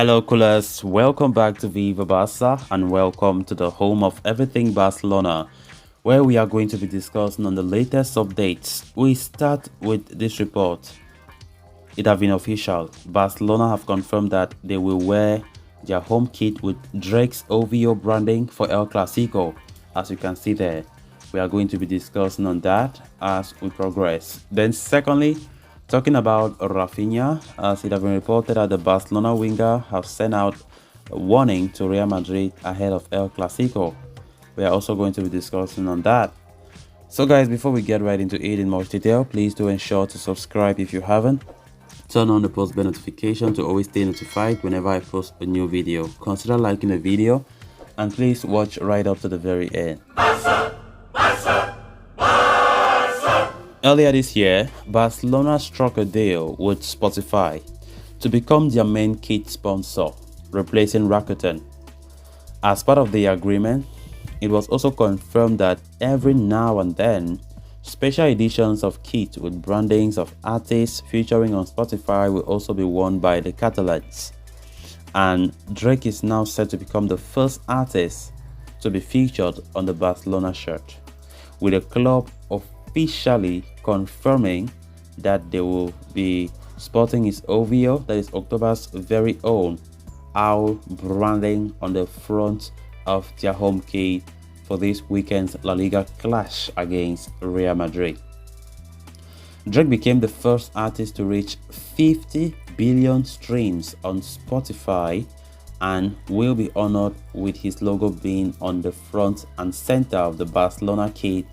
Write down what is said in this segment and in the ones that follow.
Hello, coolers. Welcome back to Viva Barca and welcome to the home of everything Barcelona, where we are going to be discussing on the latest updates. We start with this report. It has been official. Barcelona have confirmed that they will wear their home kit with Drake's OVO branding for El Clasico. As you can see there, we are going to be discussing on that as we progress. Then secondly, talking about Raphinha, as it has been reported that the Barcelona winger have sent out a warning to Real Madrid ahead of El Clasico. We are also going to be discussing on that. So guys, before we get right into it in much detail, please do ensure to subscribe if you haven't. Turn on the post bell notification to always stay notified whenever I post a new video. Consider liking the video and please watch right up to the very end. Earlier this year, Barcelona struck a deal with Spotify to become their main kit sponsor, replacing Rakuten. As part of the agreement, it was also confirmed that every now and then, special editions of kit with brandings of artists featuring on Spotify will also be worn by the Catalans. And Drake is now set to become the first artist to be featured on the Barcelona shirt, with the club officially confirming that they will be sporting his OVO, that is October's very own owl branding on the front of their home kit for this weekend's La Liga clash against Real Madrid. Drake became the first artist to reach 50 billion streams on Spotify and will be honored with his logo being on the front and center of the Barcelona kit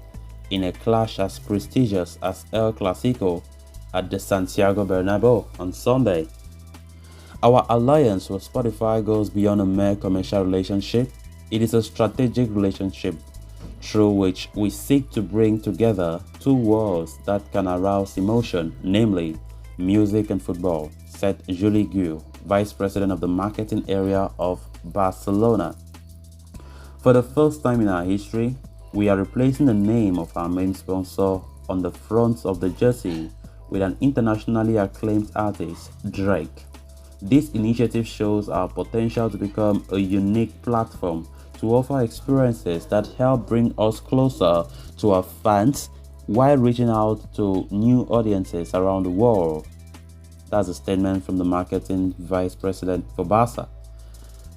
in a clash as prestigious as El Clasico at the Santiago Bernabeu on Sunday. Our alliance with Spotify goes beyond a mere commercial relationship. It is a strategic relationship through which we seek to bring together two worlds that can arouse emotion, namely music and football, said Julie Gu, Vice President of the marketing area of Barcelona. For the first time in our history, we are replacing the name of our main sponsor on the front of the jersey with an internationally acclaimed artist, Drake. This initiative shows our potential to become a unique platform to offer experiences that help bring us closer to our fans while reaching out to new audiences around the world. That's a statement from the marketing vice president for Barca.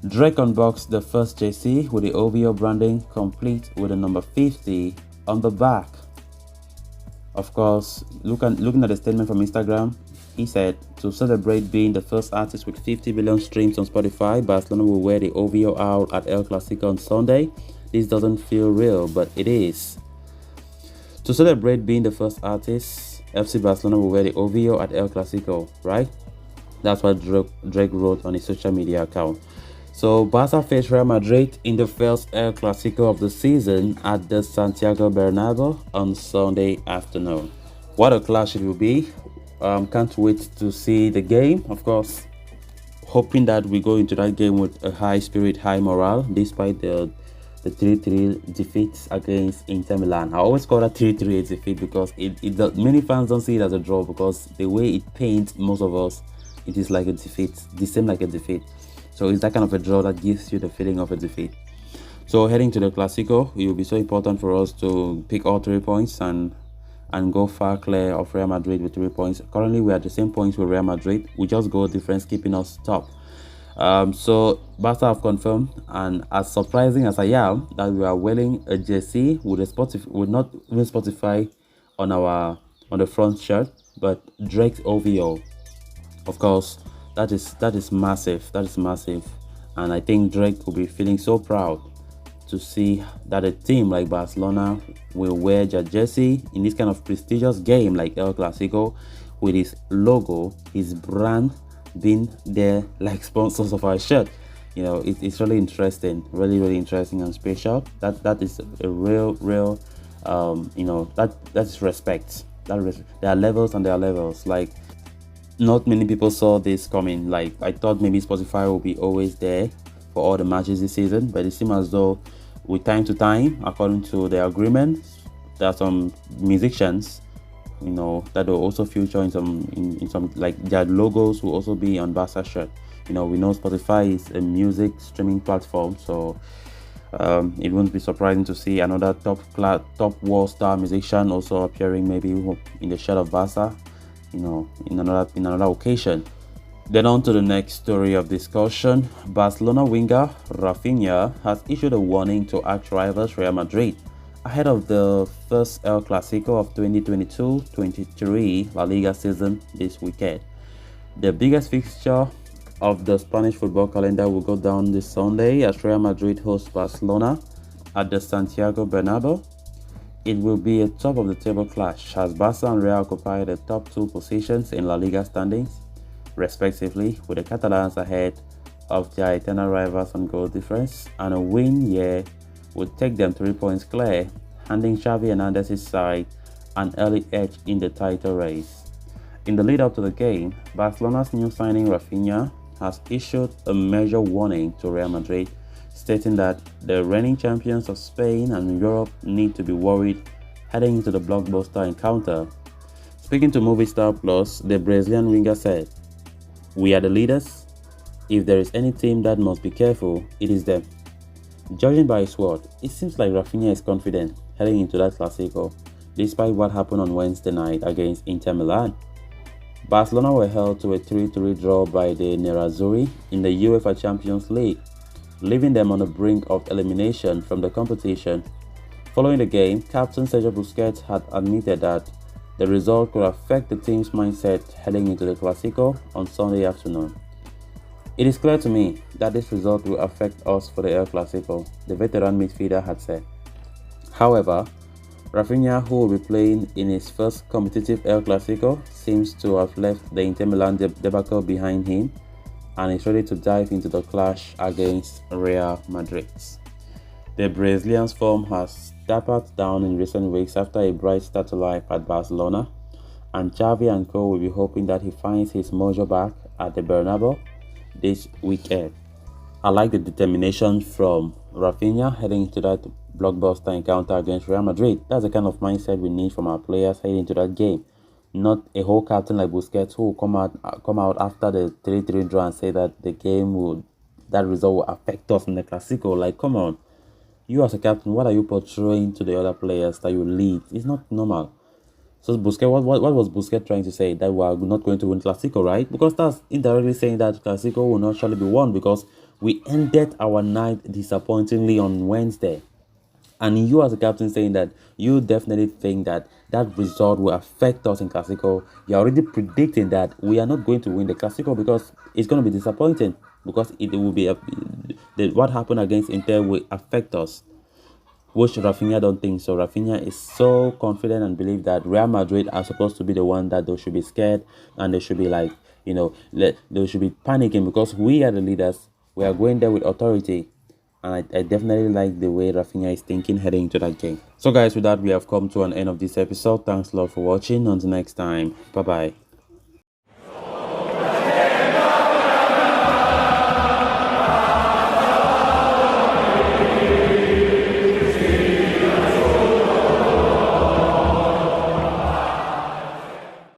Drake unboxed the first jersey with the OVO branding, complete with the number 50 on the back. Of course, looking at the statement from Instagram, he said, to celebrate being the first artist with 50 billion streams on Spotify, Barcelona will wear the OVO owl at El Clasico on Sunday. This doesn't feel real, but it is. To celebrate being the first artist, FC Barcelona will wear the OVO at El Clasico, right? That's what Drake wrote on his social media account. So Barca faced Real Madrid in the first El Clasico of the season at the Santiago Bernabeu on Sunday afternoon. What a clash it will be. Can't wait to see the game. Of course, hoping that we go into that game with a high spirit, high morale, despite the 3-3 defeat against Inter Milan. I always call that 3-3 a defeat because many fans don't see it as a draw, because the way it paints most of us, it is like a defeat, the same like a defeat. So it's that kind of a draw that gives you the feeling of a defeat. So heading to the Clasico, it will be so important for us to pick all 3 points and go far clear of Real Madrid with 3 points. Currently, we are at the same points with Real Madrid. We just go difference, keeping us top. So Barca have confirmed, and as surprising as I am, that we are wearing a jersey with not even Spotify on the front shirt, but Drake's OVO. Of course, that is massive. That is massive, and I think Drake will be feeling so proud to see that a team like Barcelona will wear their jersey in this kind of prestigious game like El Clasico, with his logo, his brand being there like sponsors of our shirt. You know, it's really interesting, really interesting and special. That is a real you know, that is respect. There are levels and there are levels. Like, not many people saw this coming. Like, I thought maybe Spotify will be always there for all the matches this season, but it seems as though with time to time, according to the agreement, there are some musicians that will also feature in some, like, their logos will also be on Barca shirt. We know Spotify is a music streaming platform, so it won't be surprising to see another top world star musician also appearing maybe in the shirt of Barca, in another occasion. Then on to the next story of discussion. Barcelona winger Raphinha has issued a warning to arch rivals Real Madrid ahead of the first El Clasico of 2022-23 La Liga season this weekend. The biggest fixture of the Spanish football calendar will go down this Sunday as Real Madrid hosts Barcelona at the Santiago Bernabeu. It will be a top-of-the-table clash as Barca and Real occupy the top two positions in La Liga standings, respectively, with the Catalans ahead of their eternal rivals on goal difference, and a win here would take them 3 points clear, handing Xavi Hernandez's side an early edge in the title race. In the lead-up to the game, Barcelona's new signing Raphinha has issued a major warning to Real Madrid, stating that the reigning champions of Spain and Europe need to be worried heading into the blockbuster encounter. Speaking to Movistar Plus, the Brazilian winger said, "We are the leaders. If there is any team that must be careful, it is them." Judging by his word, it seems like Raphinha is confident heading into that Clasico, despite what happened on Wednesday night against Inter Milan. Barcelona were held to a 3-3 draw by the Nerazzurri in the UEFA Champions League, leaving them on the brink of elimination from the competition. Following the game, captain Sergio Busquets had admitted that the result could affect the team's mindset heading into the Clasico on Sunday afternoon. "It is clear to me that this result will affect us for the El Clasico," the veteran midfielder had said. However, Raphinha, who will be playing in his first competitive El Clasico, seems to have left the Inter Milan debacle behind him and is ready to dive into the clash against Real Madrid. The Brazilian's form has tapered down in recent weeks after a bright start to life at Barcelona, and Xavi and co will be hoping that he finds his mojo back at the Bernabeu this weekend. I like the determination from Raphinha heading into that blockbuster encounter against Real Madrid. That's the kind of mindset we need from our players heading into that game. Not a whole captain like Busquets who will come out after the 3-3 draw and say that that result will affect us in the Clasico. Like, come on. You as a captain, what are you portraying to the other players that you lead? It's not normal. So Busquets, what was Busquets trying to say? That we are not going to win Clasico, right? Because that's indirectly saying that Clasico will not surely be won because we ended our night disappointingly on Wednesday. And you as a captain saying that you definitely think that that result will affect us in Clasico. You're already predicting that we are not going to win the Clasico because it's going to be disappointing. Because it will be what happened against Inter will affect us. Which Raphinha don't think so. Raphinha is so confident and believe that Real Madrid are supposed to be the one that they should be scared and they should be like, they should be panicking because we are the leaders. We are going there with authority. And I definitely like the way Raphinha is thinking heading into that game. So guys, with that, we have come to an end of this episode. Thanks a lot for watching. Until next time. Bye-bye.